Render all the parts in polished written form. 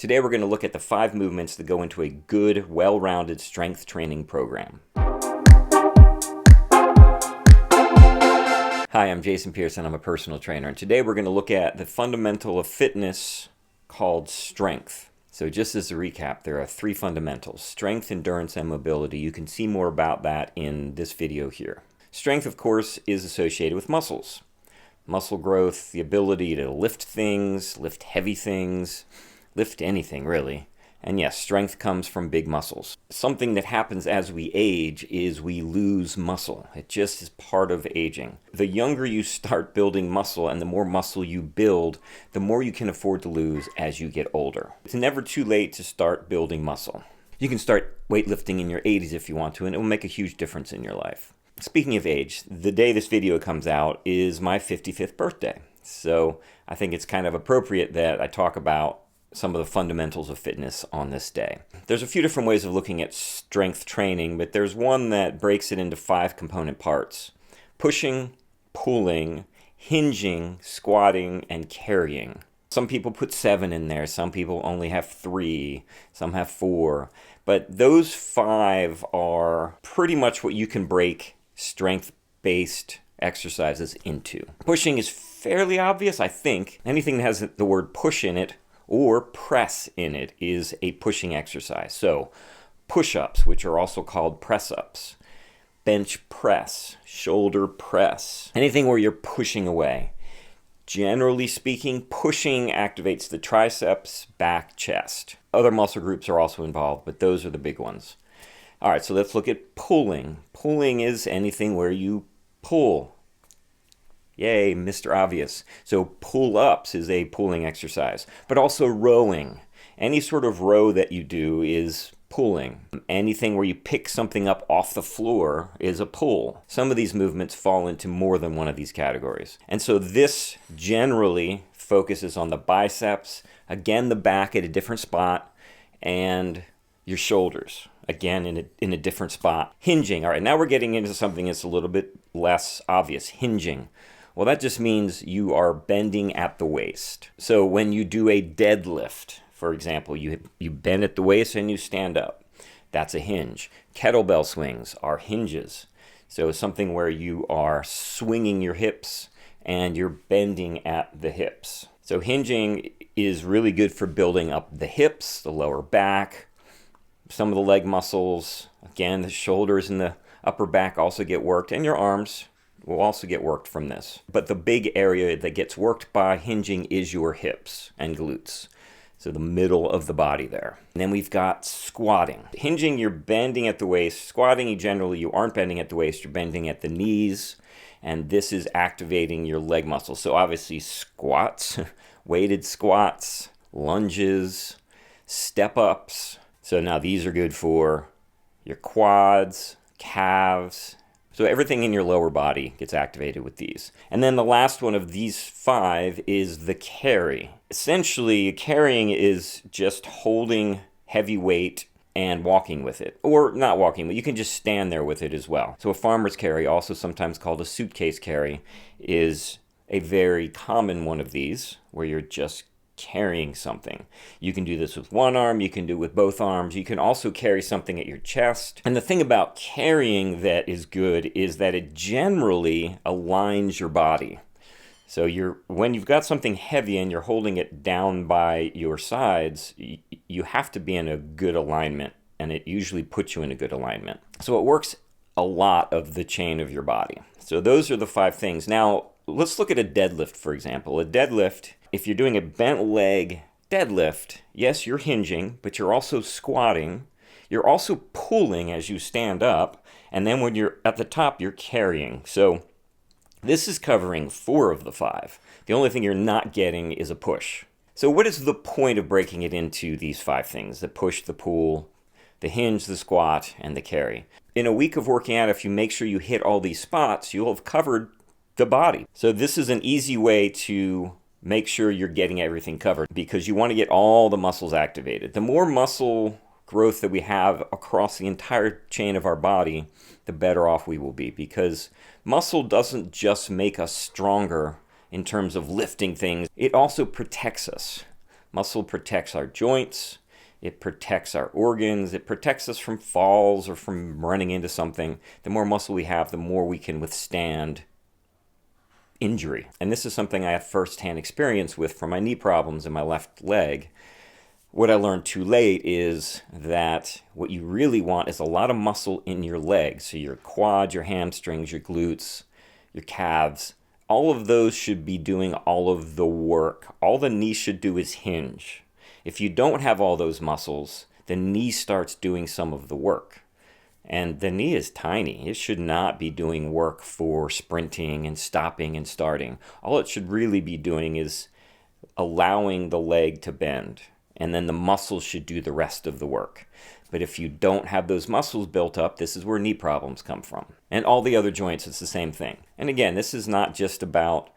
Today we're going to look at the 5 movements that go into a good, well-rounded strength training program. Hi, I'm Jason Pearson. I'm a personal trainer, and today we're going to look at the fundamental of fitness called strength. So just as a recap, there are 3 fundamentals: strength, endurance, and mobility. You can see more about that in this video here. Strength, of course, is associated with muscles. Muscle growth, the ability to lift things, lift heavy things, lift anything really. And yes, strength comes from big muscles. Something that happens as we age is we lose muscle. It just is part of aging. The younger you start building muscle and the more muscle you build, the more you can afford to lose as you get older. It's never too late to start building muscle. You can start weightlifting in your 80s if you want to, and it will make a huge difference in your life. Speaking of age, the day this video comes out is my 55th birthday. So I think it's kind of appropriate that I talk about some of the fundamentals of fitness on this day. There's a few different ways of looking at strength training, but there's one that breaks it into 5 component parts: pushing, pulling, hinging, squatting, and carrying. Some people put 7 in there, some people only have 3, some have 4, but those 5 are pretty much what you can break strength-based exercises into. Pushing is fairly obvious, I think. Anything that has the word push in it or press in it is a pushing exercise. So push-ups, which are also called press-ups, bench press, shoulder press, anything where you're pushing away. Generally speaking, pushing activates the triceps, back, chest. Other muscle groups are also involved, but those are the big ones. All right, so let's look at pulling. Pulling is anything where you pull. Yay, Mr. Obvious. So pull-ups is a pulling exercise, but also rowing. Any sort of row that you do is pulling. Anything where you pick something up off the floor is a pull. Some of these movements fall into more than one of these categories. And so this generally focuses on the biceps, again the back at a different spot, and your shoulders, again in a different spot. Hinging. All right, now we're getting into something that's a little bit less obvious. Hinging. Well, that just means you are bending at the waist. So when you do a deadlift, for example, you bend at the waist and you stand up. That's a hinge. Kettlebell swings are hinges. So it's something where you are swinging your hips and you're bending at the hips. So hinging is really good for building up the hips, the lower back, some of the leg muscles. Again, the shoulders and the upper back also get worked, and your arms will also get worked from this. But the big area that gets worked by hinging is your hips and glutes. So the middle of the body there. And then we've got squatting. Hinging, you're bending at the waist. Squatting, you aren't bending at the waist, you're bending at the knees. And this is activating your leg muscles. So obviously squats, weighted squats, lunges, step-ups. So now these are good for your quads, calves. So everything in your lower body gets activated with these. And then the last one of these 5 is the carry. Essentially, carrying is just holding heavy weight and walking with it. Or not walking, but you can just stand there with it as well. So a farmer's carry, also sometimes called a suitcase carry, is a very common one of these, where you're just carrying something. You can do this with one arm, you can do it with both arms, you can also carry something at your chest. And the thing about carrying that is good is that it generally aligns your body. So when you've got something heavy and you're holding it down by your sides, you have to be in a good alignment, and it usually puts you in a good alignment. So it works a lot of the chain of your body. So those are the 5 things. Now, let's look at a deadlift, for example. A deadlift, if you're doing a bent leg deadlift, yes, you're hinging, but you're also squatting. You're also pulling as you stand up. And then when you're at the top, you're carrying. So this is covering 4 of the 5. The only thing you're not getting is a push. So what is the point of breaking it into these 5 things? The push, the pull, the hinge, the squat, and the carry. In a week of working out, if you make sure you hit all these spots, you'll have covered the body. So this is an easy way to make sure you're getting everything covered, because you want to get all the muscles activated. The more muscle growth that we have across the entire chain of our body, the better off we will be, because muscle doesn't just make us stronger in terms of lifting things, it also protects us. Muscle protects our joints. It protects our organs. It protects us from falls or from running into something. The more muscle we have, the more we can withstand injury. And this is something I have firsthand experience with from my knee problems in my left leg. What I learned too late is that what you really want is a lot of muscle in your legs. So your quads, your hamstrings, your glutes, your calves, all of those should be doing all of the work. All the knee should do is hinge. If you don't have all those muscles, the knee starts doing some of the work. And the knee is tiny. It should not be doing work for sprinting and stopping and starting. All it should really be doing is allowing the leg to bend. And then the muscles should do the rest of the work. But if you don't have those muscles built up, this is where knee problems come from. And all the other joints, it's the same thing. And again, this is not just about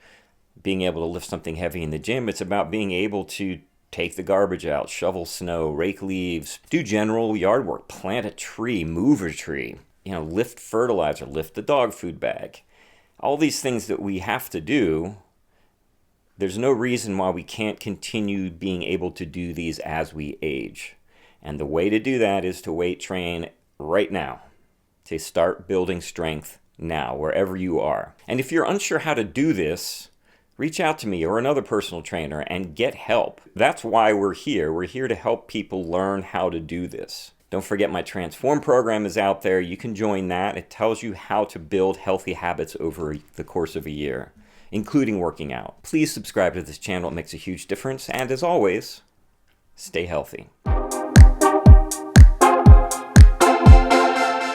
being able to lift something heavy in the gym. It's about being able to take the garbage out, shovel snow, rake leaves, do general yard work, plant a tree, move a tree, lift fertilizer, lift the dog food bag. All these things that we have to do, there's no reason why we can't continue being able to do these as we age. And the way to do that is to weight train right now. To start building strength now, wherever you are. And if you're unsure how to do this, reach out to me or another personal trainer and get help. That's why we're here. We're here to help people learn how to do this. Don't forget my Transform program is out there. You can join that. It tells you how to build healthy habits over the course of a year, including working out. Please subscribe to this channel. It makes a huge difference. And as always, stay healthy.